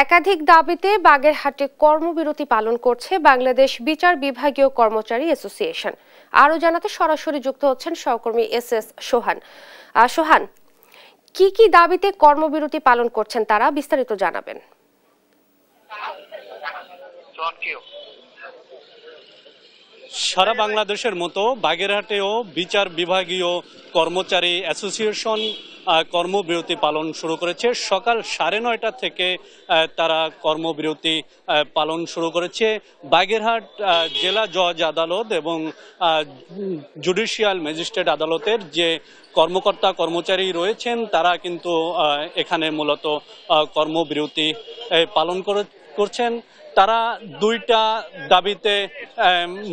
একাধিক দাবিতে বাগেরহাটে কর্মবিরতি পালন করছে বাংলাদেশ বিচার বিভাগীয় কর্মচারী অ্যাসোসিয়েশন। আরো জানাতে সরাসরি যুক্ত হচ্ছেন সহকর্মী এস সোহান। সোহান, কি দাবিতে কর্মবিরতি পালন করছেন তারা, বিস্তারিত জানাবেন। সারা বাংলাদেশের মতো বাগেরহাটেও বিচার বিভাগীয় কর্মচারী অ্যাসোসিয়েশন কর্মবিরতি পালন শুরু করেছে। সকাল 9:30 থেকে তারা কর্মবিরতি পালন শুরু করেছে। বাগেরহাট জেলা জজ আদালত এবং জুডিশিয়াল ম্যাজিস্ট্রেট আদালতের যে কর্মকর্তা কর্মচারী রয়েছেন তারা কিন্তু এখানে মূলত কর্মবিরতি পালন করছেন। তারা দুইটা দাবিতে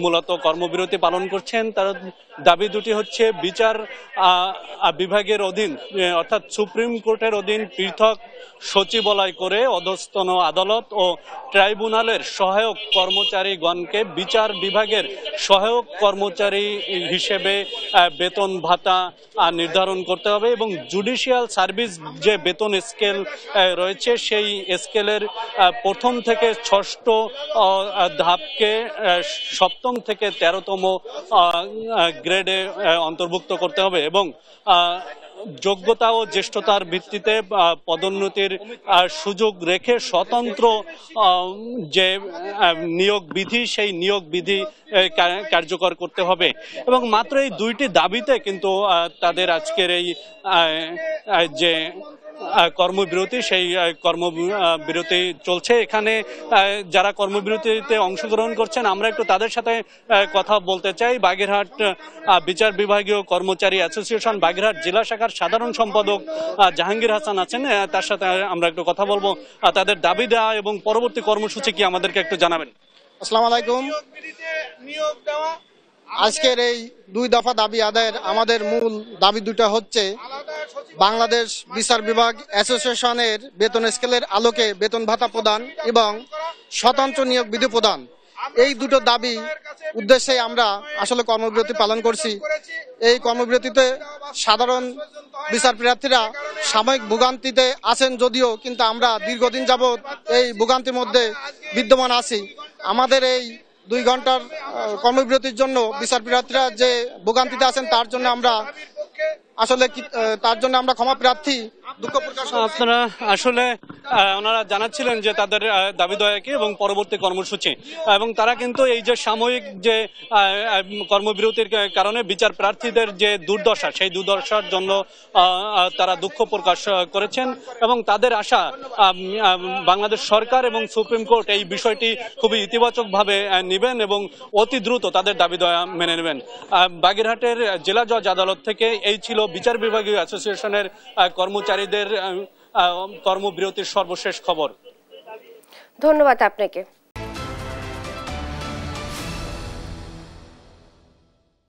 মূলত কর্মবিরতি পালন করছেন। তার দাবি দুটি হচ্ছে বিচার বিভাগের অধীন অর্থাৎ সুপ্রিম কোর্টের অধীন পৃথক সচিবালয় করে অধস্তন আদালত ও ট্রাইব্যুনালের সহায়ক কর্মচারীগণকে বিচার বিভাগের সহায়ক কর্মচারী হিসেবে বেতন ভাতা নির্ধারণ করতে হবে এবং জুডিশিয়াল সার্ভিস যে বেতন স্কেল রয়েছে সেই স্কেলের প্রথম থেকে ষষ্ঠ ধাপকে সপ্তম থেকে 13তম গ্রেডে অন্তর্ভুক্ত করতে হবে এবং যোগ্যতা ও জ্যেষ্ঠতার ভিত্তিতে পদোন্নতির সুযোগ রেখে স্বতন্ত্র যে নিয়োগ বিধি সেই নিয়োগ বিধি কার্যকর করতে হবে এবং মাত্র এই দুইটি দাবিতে কিন্তু তাদের আজকের এই যে কর্মবিরতি সেই কর্মবিরতি চলছে। এখানে যারা কর্মবিরতিতে অংশগ্রহণ করছেন আমরা একটু তাদের সাথে কথা বলতে চাই। বাগেরহাট বিচার বিভাগীয় কর্মচারী অ্যাসোসিয়েশন বাগেরহাট জেলা শাখার সাধারণ সম্পাদক জাহাঙ্গীর হাসান আছেন, তার সাথে আমরা একটু কথা বলবো। তাদের দাবি দেওয়া এবং পরবর্তী কর্মসূচি কি আমাদেরকে একটু জানাবেন। আসসালামু আলাইকুম। আজকের এই 2 দফা দাবি আদায়ের আমাদের মূল দাবি দুটো হচ্ছে বাংলাদেশ বিচার বিভাগ অ্যাসোসিয়েশনের বেতন স্কেলের আলোকে বেতন ভাতা প্রদান এবং স্বতন্ত্র নিয়োগ বিধি প্রদান। এই দুটো দাবি উদ্দেশ্যে আমরা আসলে কর্মবিরতি পালন করছি। এই কর্মবিরতিতে সাধারণ বিচার প্রার্থীরা সাময়িক ভোগান্তিতে আছেন যদিও, কিন্তু আমরা দীর্ঘদিন যাবৎ এই ভোগান্তির মধ্যে বিদ্যমান আছি। আমাদের এই 2 ঘন্টার কর্মবিরতির জন্য বিচার প্রার্থীরা যে ভোগান্তিতে আছেন তার জন্য আমরা ক্ষমা প্রার্থী, দুঃখ প্রকাশ। আপনারা আসলে ওনারা জানাচ্ছিলেন যে তাদের দাবি দেওয়া কি এবং পরবর্তী কর্মসূচি, এবং তারা কিন্তু এই যে সাময়িক যে কর্মবিরতির কারণে বিচার প্রার্থীদের যে দুর্দশা সেই দুর্দশার জন্য তারা দুঃখ প্রকাশ করেছেন এবং তাদের আশা বাংলাদেশ সরকার এবং সুপ্রিম কোর্ট এই বিষয়টি খুবই ইতিবাচকভাবে নেবেন এবং অতি দ্রুত তাদের দাবি দেওয়া মেনে নেবেন। বাগেরহাটের জেলা জজ আদালত থেকে এই ছিল বিচার বিভাগীয় অ্যাসোসিয়েশনের কর্মচারীদের কর্মবিরতির সর্বশেষ খবর। ধন্যবাদ আপনাকে।